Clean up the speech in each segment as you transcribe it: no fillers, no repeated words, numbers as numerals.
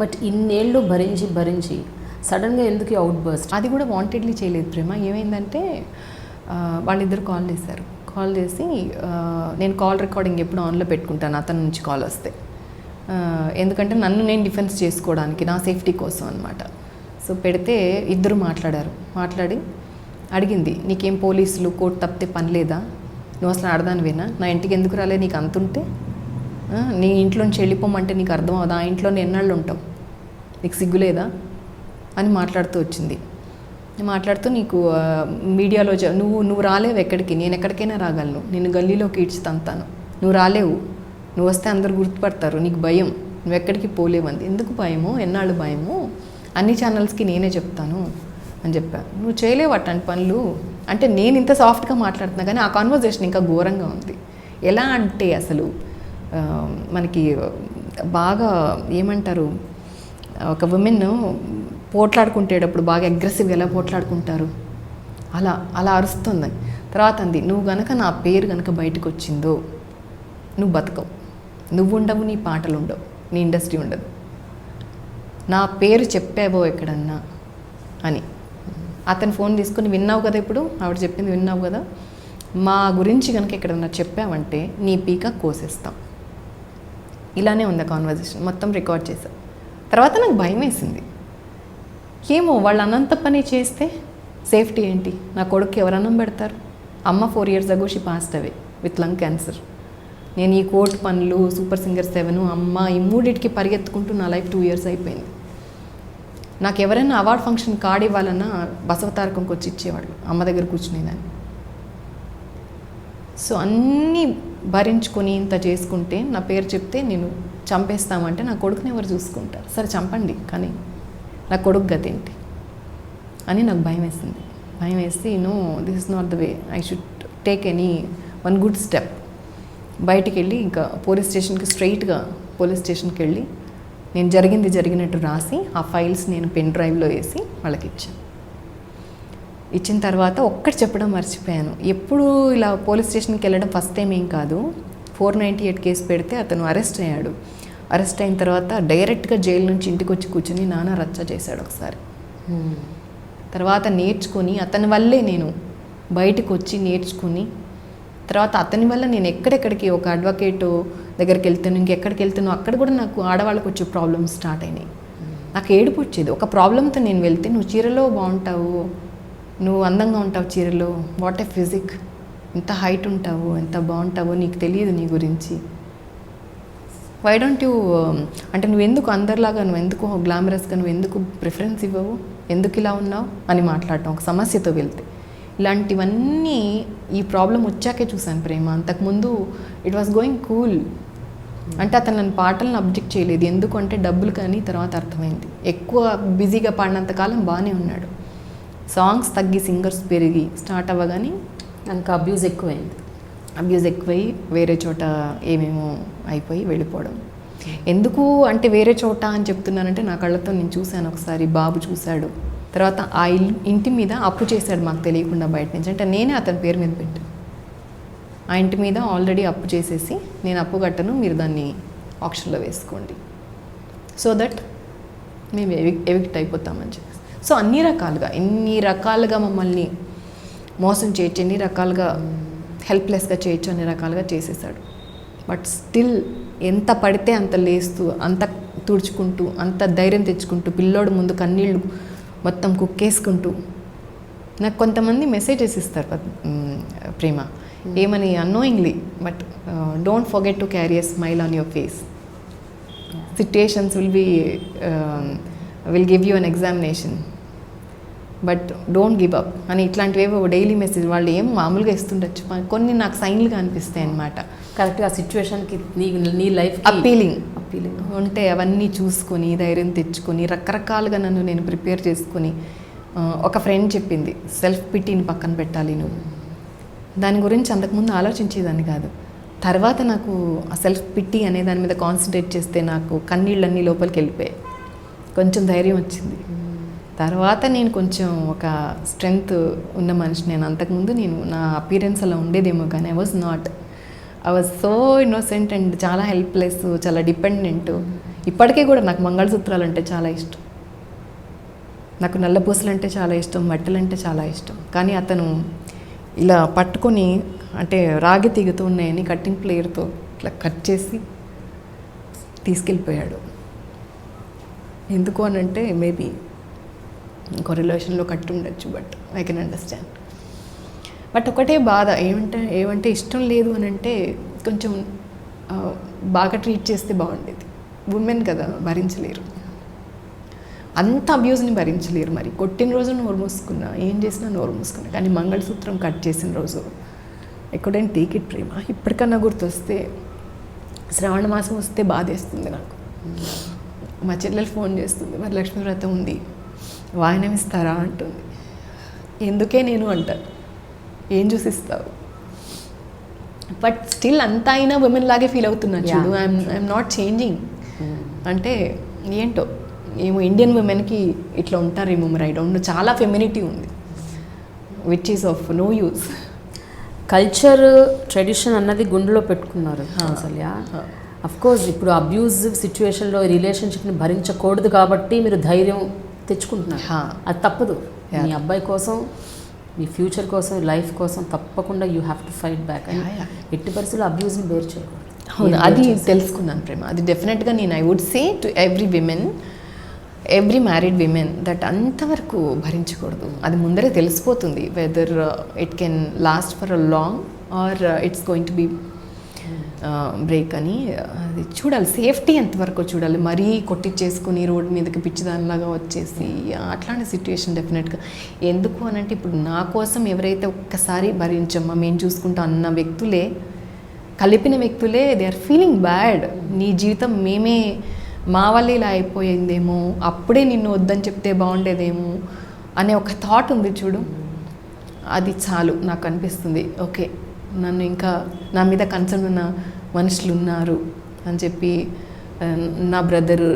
But ఇన్నేళ్ళు భరించి భరించి సడన్గా ఎందుకు అవుట్ బర్స్ట్? అది కూడా వాంటెడ్లీ చేయలేదు ప్రేమ. ఏమైందంటే వాళ్ళిద్దరు కాల్ చేశారు. కాల్ చేసి నేను కాల్ రికార్డింగ్ ఎప్పుడు ఆన్లో పెట్టుకుంటాను అతని నుంచి కాల్ వస్తే, ఎందుకంటే నన్ను నేను డిఫెన్స్ చేసుకోవడానికి, నా సేఫ్టీ కోసం అనమాట. సో పెడితే ఇద్దరు మాట్లాడి అడిగింది, నీకేం పోలీసులు కోర్టు తప్పితే పని లేదా, నువ్వు అసలు ఆడదానివేనా, నా ఇంటికి ఎందుకు రాలే, నీకు అంతుంటే నీ ఇంట్లోంచి వెళ్ళిపోమంటే నీకు అర్థం అవుదా, ఆ ఇంట్లోనే ఎన్నాళ్ళు ఉంటావు, నీకు సిగ్గులేదా అని మాట్లాడుతూ వచ్చింది. మాట్లాడుతూ నీకు మీడియాలో నువ్వు రాలేవు ఎక్కడికి, నేను ఎక్కడికైనా రాగలను, నేను గల్లీలోకి ఈడ్చి తంతాను, నువ్వు రాలేవు, నువ్వు వస్తే అందరు గుర్తుపడతారు, నీకు భయం, నువ్వు ఎక్కడికి పోలేవంది. ఎందుకు భయము, ఎన్నాళ్ళు భయము, అన్ని ఛానల్స్కి నేనే చెప్తాను అని చెప్పాను. నువ్వు చేయలేవు అట్లాంటి పనులు అంటే నేను ఇంత సాఫ్ట్గా మాట్లాడుతున్నా కానీ ఆ కాన్వర్జేషన్ ఇంకా ఘోరంగా ఉంది. ఎలా అంటే అసలు మనకి బాగా ఏమంటారు, ఒక ఉమెన్ పోట్లాడుకుంటేటప్పుడు బాగా అగ్రెసివ్గా ఎలా పోట్లాడుకుంటారు అలా అరుస్తుంది. తర్వాత అంది, నువ్వు గనక నా పేరు కనుక బయటకు వచ్చిందో నువ్వు బతకవు, నువ్వు ఉండవు, నీ పాటలు ఉండవు, నీ ఇండస్ట్రీ ఉండదు, నా పేరు చెప్పావో ఎక్కడన్నా అని. అతను ఫోన్ తీసుకుని, విన్నావు కదా ఇప్పుడు ఆవిడ చెప్పింది విన్నావు కదా, మా గురించి కనుక ఎక్కడన్నా చెప్పావంటే నీ పీక కోసేస్తాం. ఇలానే ఉంది కాన్వర్జేషన్, మొత్తం రికార్డ్ చేశాను. తర్వాత నాకు భయం వేసింది, ఏమో వాళ్ళు అనంత పని చేస్తే సేఫ్టీ ఏంటి, నా కొడుకు ఎవరు అన్నం పెడతారు. అమ్మ 4 years ago she passed away with lung cancer. నేను ఈ కోర్టు పనులు, సూపర్ సింగర్ 7, అమ్మ ఈ మూడింటికి పరిగెత్తుకుంటూ నా లైఫ్ 2 years అయిపోయింది. నాకు ఎవరైనా అవార్డ్ ఫంక్షన్ కార్డు ఇవ్వాలన్నా బసవతారకంకి వచ్చి ఇచ్చేవాళ్ళు, అమ్మ దగ్గర కూర్చునేదాన్ని. సో అన్నీ భరించుకొని ఇంత చేసుకుంటే నా పేరు చెప్తే నేను చంపేస్తామంటే నా కొడుకుని ఎవరు చూసుకుంటారు, సరే చంపండి కానీ నా కొడుకు గతి ఏంటి అని నాకు భయం వేసింది. భయం వేసి no, this is not the way, I should take one good step. బయటికి వెళ్ళి ఇంకా పోలీస్ స్టేషన్కి వెళ్ళి నేను జరిగినట్టు రాసి ఆ ఫైల్స్ నేను పెన్ డ్రైవ్లో వేసి వాళ్ళకి ఇచ్చాను. ఇచ్చిన తర్వాత ఒక్కటి చెప్పడం మర్చిపోయాను, ఎప్పుడు ఇలా పోలీస్ స్టేషన్కి వెళ్ళడం ఫస్ట్ టైం ఏం కాదు. 498 కేసు పెడితే అతను అరెస్ట్ అయ్యాడు. అరెస్ట్ అయిన తర్వాత డైరెక్ట్గా జైలు నుంచి ఇంటికి వచ్చి కూర్చొని నాన్న రచ్చ చేశాడు ఒకసారి. తర్వాత నేర్చుకొని అతని వల్లే నేను బయటకు వచ్చి నేర్చుకుని, తర్వాత అతని వల్ల నేను ఎక్కడెక్కడికి ఒక అడ్వకేట్ దగ్గరికి వెళ్తాను, ఇంకెక్కడికి వెళ్తాను, అక్కడ కూడా నాకు ఆడవాళ్ళకి వచ్చే ప్రాబ్లమ్స్ స్టార్ట్ అయినాయి. నాకు ఏడుపు వచ్చేది. ఒక ప్రాబ్లంతో నేను వెళ్తే, నువ్వు చీరలో బాగుంటావు, నువ్వు అందంగా ఉంటావు చీరలో, వాట్ ఏ ఫిజిక్, ఎంత హైట్ ఉంటావు, ఎంత బాగుంటావో నీకు తెలియదు నీ గురించి, వై డోంట్ యూ అంటే నువ్వెందుకు అందరిలాగా, నువ్వెందుకు గ్లామరస్గా, నువ్వెందుకు ప్రిఫరెన్స్ ఇవ్వవు, ఎందుకు ఇలా ఉన్నావు అని మాట్లాడటం ఒక సమస్యతో వెళ్తే. ఇలాంటివన్నీ ఈ ప్రాబ్లం వచ్చాకే చూశాను ప్రేమ. అంతకుముందు ఇట్ వాస్ గోయింగ్ కూల్. అంటే అతను నన్ను పాటలను అబ్జెక్ట్ చేయలేదు, ఎందుకు అంటే డబ్బులు కానీ. తర్వాత అర్థమైంది, ఎక్కువ బిజీగా పాడినంతకాలం బాగానే ఉన్నాడు, సాంగ్స్ తగ్గి సింగర్స్ పెరిగి స్టార్ట్ అవ్వగానే ఇంకా అబ్యూజ్ ఎక్కువై వేరే చోట ఏమేమో అయిపోయి వెళ్ళిపోవడం. ఎందుకు అంటే వేరే చోట అని చెప్తున్నానంటే నా కళ్ళతో నేను చూశాను ఒకసారి, బాబు చూశాడు. తర్వాత ఆ ఇంటి మీద అప్పు చేశాడు మాకు తెలియకుండా బయట నుంచి. అంటే నేనే అతని పేరు మీద పెట్టాను, ఆ ఇంటి మీద ఆల్రెడీ అప్పు చేసేసి నేను అప్పు కట్టను, మీరు దాన్ని ఆక్షన్లో వేసుకోండి, సో దట్ మేము ఎవిక్ట్ అయిపోతామని చెప్పేసి. సో ఎన్ని రకాలుగా మమ్మల్ని మోసం చేయొచ్చు, ఎన్ని రకాలుగా హెల్ప్లెస్గా చేయొచ్చు, అన్ని రకాలుగా చేసేసాడు. బట్ స్టిల్ ఎంత పడితే అంత లేస్తూ, అంత తుడుచుకుంటూ, అంత ధైర్యం తెచ్చుకుంటూ, పిల్లోడు ముందు కన్నీళ్ళు మొత్తం కుక్కేసుకుంటూ. నాకు కొంతమంది మెసేజెస్ ఇస్తారు ప్రేమ, ఏమని annoyingly, but don't forget to carry a smile on your face, situations will give you an examination, but don't give up అని ఇట్లాంటివేవో డైలీ మెసేజ్ వాళ్ళు ఏం మామూలుగా ఇస్తుండొచ్చు, కొన్ని నాకు సైన్లుగా అనిపిస్తాయి అన్నమాట. కరెక్ట్గా ఆ సిచ్యువేషన్కి నీ లైఫ్ అప్పీలింగ్ ఉంటే అవన్నీ చూసుకొని ధైర్యం తెచ్చుకొని రకరకాలుగా నన్ను నేను ప్రిపేర్ చేసుకొని. ఒక ఫ్రెండ్ చెప్పింది, సెల్ఫ్ పిటీని పక్కన పెట్టాలి నువ్వు. దాని గురించి అంతకుముందు ఆలోచించేదాన్ని కాదు. తర్వాత నాకు ఆ సెల్ఫ్ పిటీ అనే దాని మీద కాన్సన్ట్రేట్ చేస్తే నాకు కన్నీళ్ళన్నీ లోపలికి వెళ్ళిపోయాయి, కొంచెం ధైర్యం వచ్చింది. తర్వాత నేను కొంచెం ఒక స్ట్రెంగ్త్ ఉన్న మనిషి. నేను అంతకుముందు నా అపీరెన్స్ అలా ఉండేదేమో కానీ I was so innocent and చాలా హెల్ప్లెస్, చాలా డిపెండెంట్. ఇప్పటికీ కూడా నాకు మంగళసూత్రాలు అంటే చాలా ఇష్టం, నాకు నల్లపూసలు అంటే చాలా ఇష్టం, మట్టెలు అంటే చాలా ఇష్టం. కానీ అతను ఇలా పట్టుకొని అంటే రాగి తీగుతూ ఉన్నాయని కట్టింగ్ ప్లేయర్తో ఇట్లా కట్ చేసి తీసుకెళ్ళిపోయాడు. ఎందుకు అని అంటే మేబీ ఇంకో రిలేషన్లో కట్టి ఉండొచ్చు, but I can understand. But ఒకటే బాధ ఏమంటే ఇష్టం లేదు అని అంటే కొంచెం బాగా ట్రీట్ చేస్తే బాగుండేది. ఉమెన్ కదా, భరించలేరు, అంత అబ్యూస్ని భరించలేరు. మరి కొట్టిన రోజు నోరు మూసుకున్నా, ఏం చేసినా నోరు మూసుకున్నా. కానీ మంగళసూత్రం కట్ చేసిన రోజు ఎక్కడైనా టేక్ ఇట్ ప్రేమ. ఇప్పటికన్నా గుర్తొస్తే శ్రావణ మాసం వస్తే బాధేస్తుంది నాకు. మా చెల్లెలు ఫోన్ చేస్తుంది, మరి లక్ష్మీ వ్రతం ఉంది, వాయనం ఇస్తారా అంటుంది. ఎందుకే నేను అంటాను, ఏం చూసిస్తావు? బట్ స్టిల్ అంతా అయినా ఉమెన్ లాగే ఫీల్ అవుతున్నాను చూడు. I'm not changing. అంటే ఏంటో ఏమో ఇండియన్ ఉమెన్కి ఇట్లా ఉంటారేమో, మరి ఐ డోంట్ నో. చాలా ఫెమినిటీ ఉంది, which is of no use. Culture tradition అన్నది గుండెలో పెట్టుకున్నారు కౌసల్య. అఫ్ కోర్స్ ఇప్పుడు అబ్యూజివ్ సిచ్యువేషన్లో రిలేషన్షిప్ని భరించకూడదు కాబట్టి మీరు ధైర్యం తెచ్చుకుంటున్నారు. అది తప్పదు. మీ అబ్బాయి కోసం, మీ ఫ్యూచర్ కోసం, లైఫ్ కోసం తప్పకుండా you have to fight back. ఎట్టి పరిస్థితుల్లో అబ్యూజ్ని బేర్ చేయకూడదు. అవును, అది తెలుసుకున్నాను ప్రేమ. అది డెఫినెట్గా నేను I would say to every married women that అంతవరకు భరించకూడదు. అది ముందరే తెలిసిపోతుంది whether it can last for a long or it's going to be break అని. అది చూడాలి, సేఫ్టీ ఎంతవరకు చూడాలి. మరీ కొట్టించేసుకుని రోడ్డు మీదకి పిచ్చిదానిలాగా వచ్చేసి అట్లాంటి సిచ్యువేషన్ డెఫినెట్గా ఎందుకు అని అంటే, ఇప్పుడు నా కోసం ఎవరైతే ఒక్కసారి భరించమ్మా మేము చూసుకుంటాం అన్న వ్యక్తులే, కలిపిన వ్యక్తులే దే ఆర్ ఫీలింగ్ బ్యాడ్. నీ జీవితం మేమే, మా వల్ల ఇలా అయిపోయిందేమో, అప్పుడే నిన్ను వద్దని చెప్తే బాగుండేదేమో అనే ఒక థాట్ ఉంది చూడు. అది చాలు నాకు అనిపిస్తుంది. ఓకే, నన్ను ఇంకా నా మీద కన్సర్న్ ఉన్న మనుషులు ఉన్నారు అని చెప్పి, నా బ్రదరు,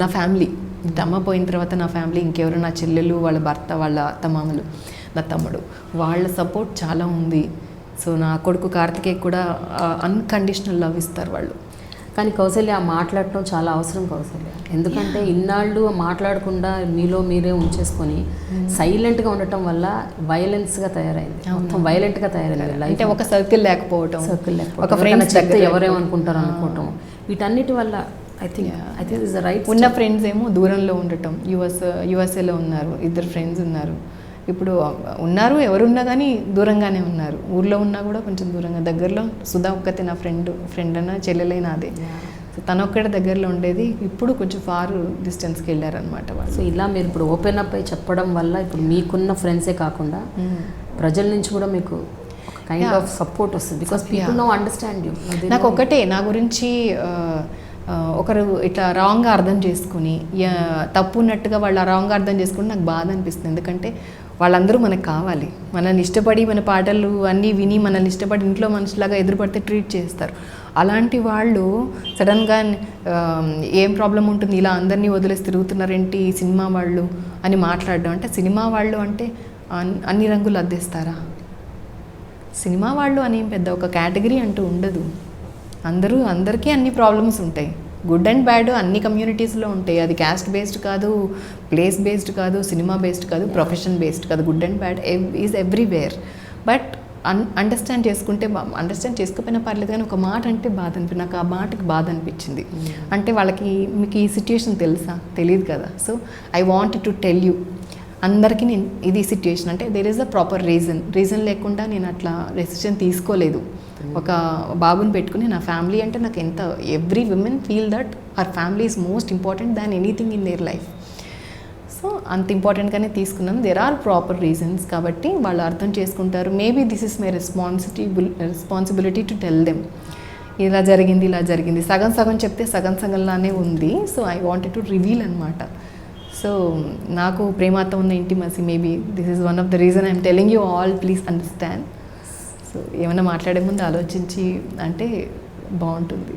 నా ఫ్యామిలీ, అమ్మ పోయిన తర్వాత నా ఫ్యామిలీ ఇంకెవరు, నా చెల్లెలు, వాళ్ళ భర్త, వాళ్ళ అత్తమామలు, నా తమ్ముడు, వాళ్ళ సపోర్ట్ చాలా ఉంది. సో నా కొడుకు కార్తికేయ కూడా అన్కండిషనల్ లవ్ ఇస్తారు వాళ్ళు. కానీ కౌసల్య మాట్లాడటం చాలా అవసరం కౌసల్య. ఎందుకంటే ఇన్నాళ్ళు మాట్లాడకుండా మీలో మీరే ఉంచేసుకొని సైలెంట్గా ఉండటం వల్ల వైలెన్స్గా తయారైంది, మొత్తం వైలెంట్గా తయారైంది. అంటే ఒక సర్కిల్ లేకపోవటం, ఒక ఫ్రెండ్స్ చెప్తే ఎవరేమనుకుంటారు అనుకోవటం, వీటన్నిటి వల్ల I think is the right. ఉన్న ఫ్రెండ్స్ ఏమో దూరంలో ఉండటం. యుఎస్ఏలో ఉన్నారు, 2 ఫ్రెండ్స్ ఉన్నారు. ఇప్పుడు ఉన్నారు, ఎవరున్నా కానీ దూరంగానే ఉన్నారు. ఊర్లో ఉన్నా కూడా కొంచెం దూరంగా. దగ్గరలో సుధా ఒక్కతే నా ఫ్రెండ్ అన్న చెల్లెలైనా అదే. సో తనొక్కడే దగ్గరలో ఉండేది, ఇప్పుడు కొంచెం ఫార్ డిస్టెన్స్కి వెళ్ళారనమాట వాళ్ళు. సో ఇలా మీరు ఇప్పుడు ఓపెన్ అప్ అయి చెప్పడం వల్ల ఇప్పుడు మీకున్న ఫ్రెండ్సే కాకుండా ప్రజల నుంచి కూడా మీకు ఒక కైండ్ ఆఫ్ సపోర్ట్ వస్తుంది. Because people know understand you. నాకు ఒకటే, నా గురించి ఒకరు ఇట్లా రాంగ్గా అర్థం చేసుకుని, తప్పు ఉన్నట్టుగా వాళ్ళు రాంగ్గా అర్థం చేసుకుని నాకు బాధ అనిపిస్తుంది. ఎందుకంటే వాళ్ళందరూ మనకు కావాలి, మనల్ని ఇష్టపడి, మన పాటలు అన్నీ విని మనల్ని ఇష్టపడి ఇంట్లో మనుషులాగా ఎదురుపడితే ట్రీట్ చేస్తారు. అలాంటి వాళ్ళు సడన్గా ఏం ప్రాబ్లం ఉంటుంది, ఇలా అందరినీ వదిలేసి తిరుగుతున్నారేంటి సినిమా వాళ్ళు అని మాట్లాడడం. అంటే సినిమా వాళ్ళు అంటే అన్ని రంగులు అద్దేస్తారా? సినిమా వాళ్ళు అని పెద్ద ఒక కేటగిరీ అంటూ ఉండదు. అందరికీ అన్ని ప్రాబ్లమ్స్ ఉంటాయి, గుడ్ అండ్ బ్యాడ్ అన్ని కమ్యూనిటీస్లో ఉంటాయి. అది క్యాస్ట్ బేస్డ్ కాదు, ప్లేస్ బేస్డ్ కాదు, సినిమా బేస్డ్ కాదు, ప్రొఫెషన్ బేస్డ్ కాదు. Good and bad is everywhere. But understand చేసుకుంటే, అండర్స్టాండ్ చేసుకోకపోయినా పర్లేదు, కానీ ఒక మాట అంటే బాధ అనిపించింది. నాకు ఆ మాటకి బాధ అనిపించింది. అంటే వాళ్ళకి మీకు ఈ సిచ్యుయేషన్ తెలుసా? తెలియదు కదా. So I want to tell you, అందరికీ నేను ఇది సిచ్యుయేషన్ అంటే there is a proper reason లేకుండా నేను అట్లా డెసిషన్ తీసుకోలేదు. ఒక బాబుని పెట్టుకుని నా ఫ్యామిలీ అంటే నాకు ఎంత, every women feel that her family is most important than anything in their life. So అంత ఇంపార్టెంట్గానే తీసుకున్నాను. దేర్ ఆర్ ప్రాపర్ రీజన్స్, కాబట్టి వాళ్ళు అర్థం చేసుకుంటారు. Maybe this is my responsibility to tell them, ఇలా జరిగింది. సగం చెప్తే సగంలానే ఉంది. So I wanted to reveal అనమాట. సో నాకు ప్రేమతో ఉన్న intimacy, maybe this is one of the reason I'm telling you all, please understand. So ఏమైనా మాట్లాడే ముందు ఆలోచించి అంటే బాగుంటుంది.